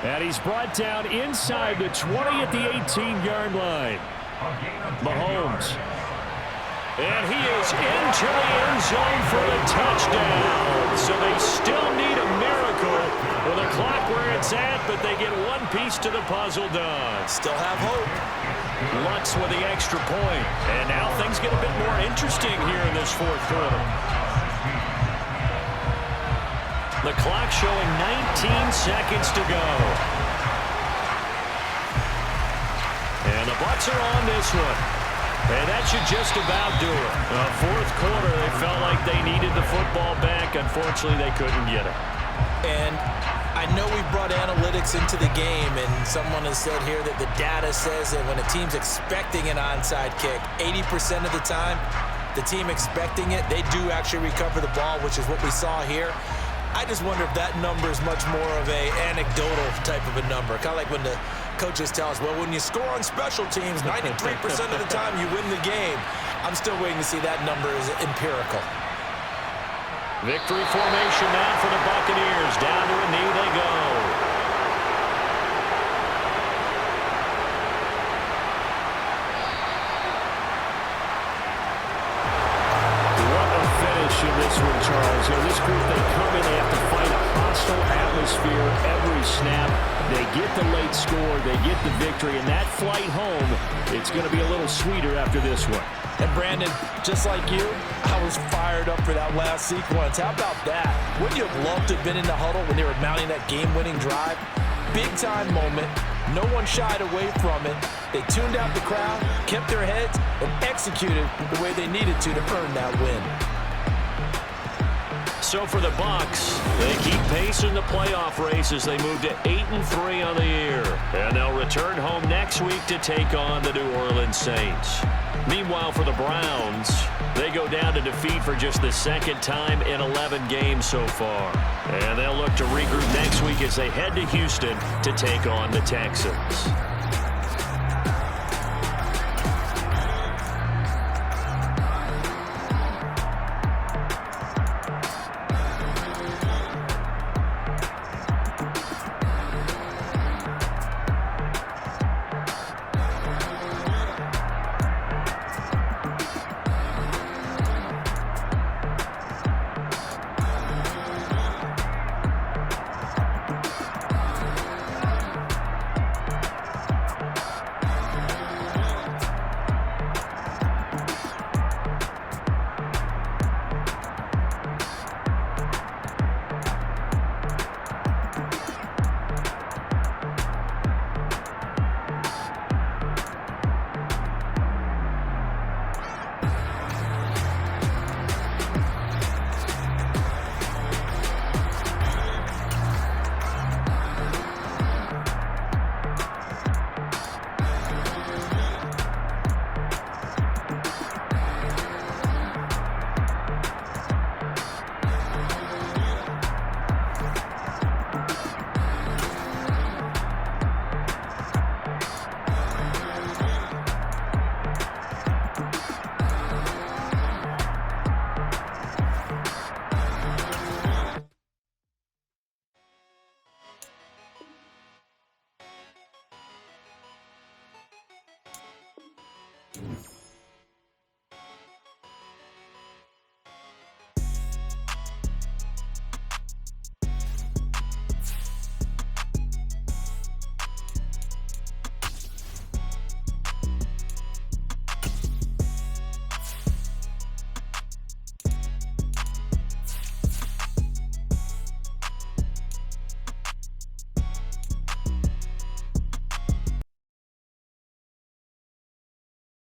And he's brought down inside the 20 at the 18-yard line. Mahomes. And he is into the end zone for the touchdown. So they still need a miracle with the clock where it's at, but they get one piece to the puzzle done. Still have hope. Lutz with the extra point. And now things get a bit more interesting here in this 4th quarter. The clock showing 19 seconds to go. And the Bucs are on this one. And that should just about do it. 4th quarter, they felt like they needed the football back. Unfortunately, they couldn't get it. And I know we brought analytics into the game, and someone has said here that the data says that when a team's expecting an onside kick, 80% of the time, the team expecting it, they do actually recover the ball, which is what we saw here. I just wonder if that number is much more of a anecdotal type of a number. Kind of like when the coaches tell us, well, when you score on special teams, 93% of the time you win the game. I'm still waiting to see that number is empirical. Victory formation now for the Buccaneers. Down to a knee they go. What a finish in this one, Charles. You know, this group, they come in, they have to fight a hostile atmosphere every snap. They get the late score, they get the victory, and that flight home, it's going to be a little sweeter after this one. And Brandon, just like you, I was fired up for that last sequence. How about that? Wouldn't you have loved to have been in the huddle when they were mounting that game-winning drive? Big-time moment. No one shied away from it. They tuned out the crowd, kept their heads, and executed the way they needed to earn that win. So for the Bucs, they keep pace in the playoff race as they move to 8-3 on the year. And they'll return home next week to take on the New Orleans Saints. Meanwhile, for the Browns, they go down to defeat for just the 2nd time in 11 games so far. And they'll look to regroup next week as they head to Houston to take on the Texans.